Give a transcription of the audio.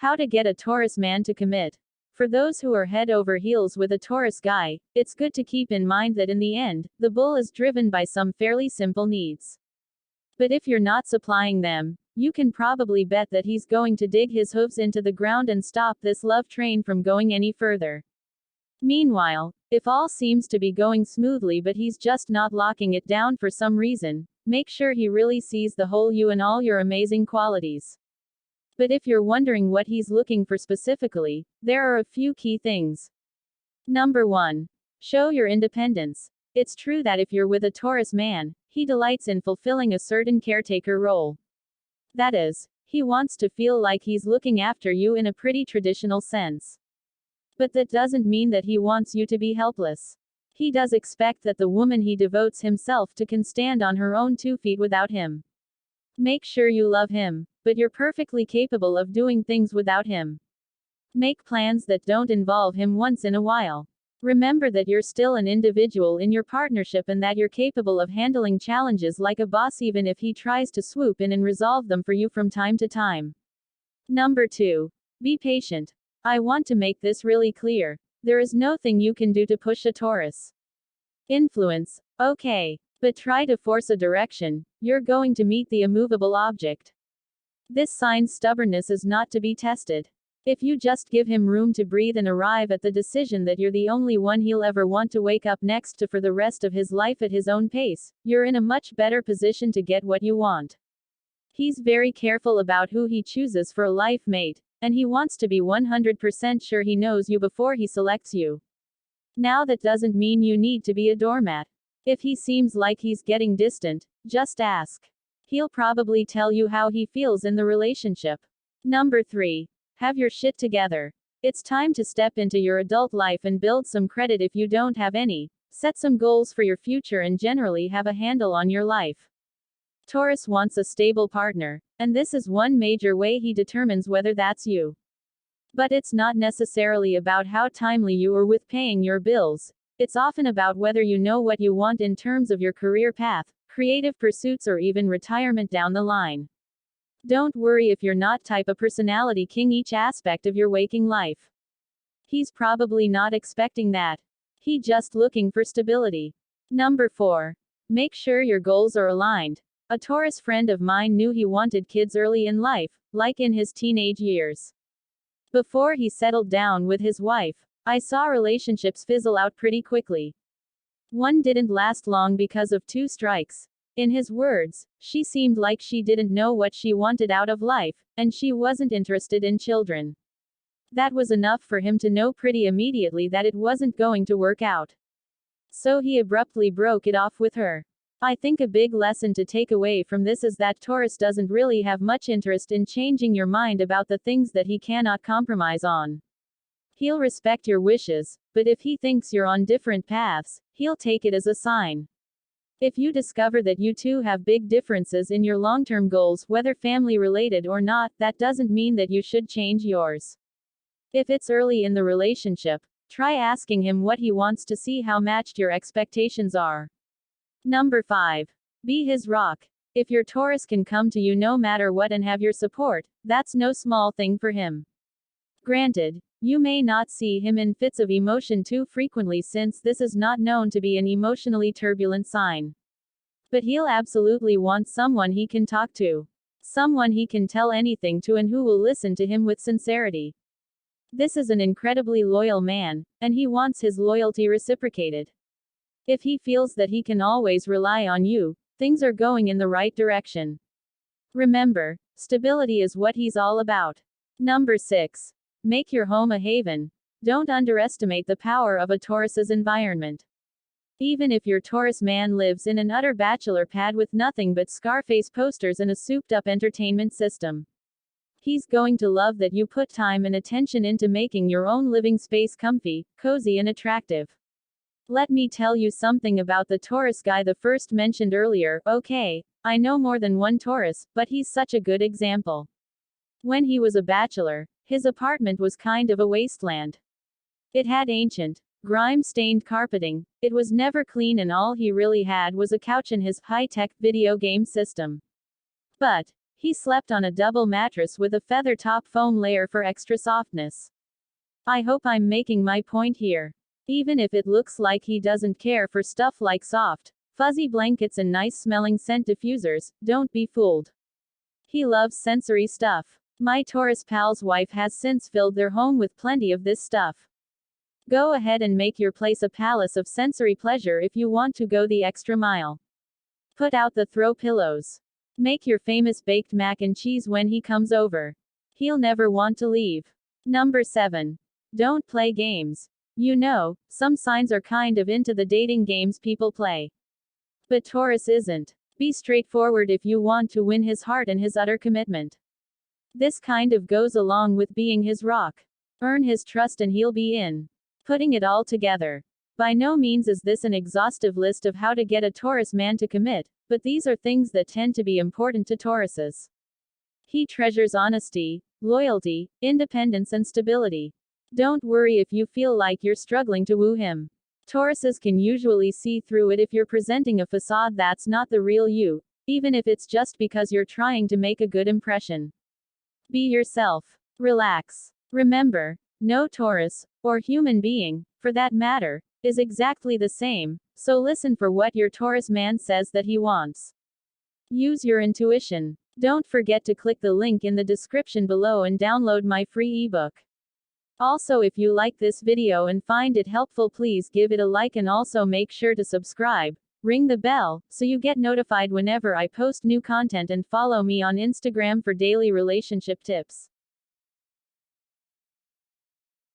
How to get a Taurus man to commit. For those who are head over heels with a Taurus guy, it's good to keep in mind that in the end, the bull is driven by some fairly simple needs. But if you're not supplying them, you can probably bet that he's going to dig his hooves into the ground and stop this love train from going any further. Meanwhile, if all seems to be going smoothly but he's just not locking it down for some reason, make sure he really sees the whole you and all your amazing qualities. But if you're wondering what he's looking for specifically, there are a few key things. Number 1. Show your independence. It's true that if you're with a Taurus man, he delights in fulfilling a certain caretaker role. That is, he wants to feel like he's looking after you in a pretty traditional sense. But that doesn't mean that he wants you to be helpless. He does expect that the woman he devotes himself to can stand on her own 2 feet without him. Make sure you love him, but you're perfectly capable of doing things without him. Make plans that don't involve him once in a while. Remember that you're still an individual in your partnership and that you're capable of handling challenges like a boss even if he tries to swoop in and resolve them for you from time to time. Number 2. Be patient. I want to make this really clear. There is nothing you can do to push a Taurus. Influence, okay. But try to force a direction, you're going to meet the immovable object. This sign's stubbornness is not to be tested. If you just give him room to breathe and arrive at the decision that you're the only one he'll ever want to wake up next to for the rest of his life at his own pace, you're in a much better position to get what you want. He's very careful about who he chooses for a life mate, and he wants to be 100% sure he knows you before he selects you. Now that doesn't mean you need to be a doormat. If he seems like he's getting distant, just ask. He'll probably tell you how he feels in the relationship. Number 3. Have your shit together. It's time to step into your adult life and build some credit if you don't have any. Set some goals for your future and generally have a handle on your life. Taurus wants a stable partner, and this is one major way he determines whether that's you. But it's not necessarily about how timely you are with paying your bills. It's often about whether you know what you want in terms of your career path, creative pursuits or even retirement down the line. Don't worry if you're not type A personality king each aspect of your waking life. He's probably not expecting that. He's just looking for stability. Number 4. Make sure your goals are aligned. A Taurus friend of mine knew he wanted kids early in life, like in his teenage years. Before he settled down with his wife, I saw relationships fizzle out pretty quickly. One didn't last long because of 2 strikes. In his words, she seemed like she didn't know what she wanted out of life, and she wasn't interested in children. That was enough for him to know pretty immediately that it wasn't going to work out. So he abruptly broke it off with her. I think a big lesson to take away from this is that Taurus doesn't really have much interest in changing your mind about the things that he cannot compromise on. He'll respect your wishes, but if he thinks you're on different paths, he'll take it as a sign. If you discover that you two have big differences in your long-term goals, whether family-related or not, that doesn't mean that you should change yours. If it's early in the relationship, try asking him what he wants to see how matched your expectations are. Number 5. Be his rock. If your Taurus can come to you no matter what and have your support, that's no small thing for him. Granted, you may not see him in fits of emotion too frequently since this is not known to be an emotionally turbulent sign. But he'll absolutely want someone he can talk to. Someone he can tell anything to and who will listen to him with sincerity. This is an incredibly loyal man, and he wants his loyalty reciprocated. If he feels that he can always rely on you, things are going in the right direction. Remember, stability is what he's all about. Number 6. Make your home a haven. Don't underestimate the power of a Taurus's environment. Even if your Taurus man lives in an utter bachelor pad with nothing but Scarface posters and a souped-up entertainment system, he's going to love that you put time and attention into making your own living space comfy, cozy and attractive. Let me tell you something about the Taurus guy the first mentioned earlier. Okay, I know more than one Taurus, but he's such a good example. When he was a bachelor, his apartment was kind of a wasteland. It had ancient, grime-stained carpeting, it was never clean and all he really had was a couch and his high-tech video game system. But He slept on a double mattress with a feather top foam layer for extra softness. I hope I'm making my point here. Even if it looks like he doesn't care for stuff like soft, fuzzy blankets and nice smelling scent diffusers, don't be fooled. He loves sensory stuff. My Taurus pal's wife has since filled their home with plenty of this stuff. Go ahead and make your place a palace of sensory pleasure if you want to go the extra mile. Put out the throw pillows. Make your famous baked mac and cheese when he comes over. He'll never want to leave. Number 7. Don't play games. You know, some signs are kind of into the dating games people play. But Taurus isn't. Be straightforward if you want to win his heart and his utter commitment. This kind of goes along with being his rock. Earn his trust and he'll be in. Putting it all together. By no means is this an exhaustive list of how to get a Taurus man to commit, but these are things that tend to be important to Tauruses. He treasures honesty, loyalty, independence and stability. Don't worry if you feel like you're struggling to woo him. Tauruses can usually see through it if you're presenting a facade that's not the real you, even if it's just because you're trying to make a good impression. Be yourself. Relax. Remember, no Taurus, or human being, for that matter, is exactly the same, so listen for what your Taurus man says that he wants. Use your intuition. Don't forget to click the link in the description below and download my free ebook. Also, if you like this video and find it helpful, please give it a like and also make sure to subscribe, ring the bell, so you get notified whenever I post new content, and follow me on Instagram for daily relationship tips.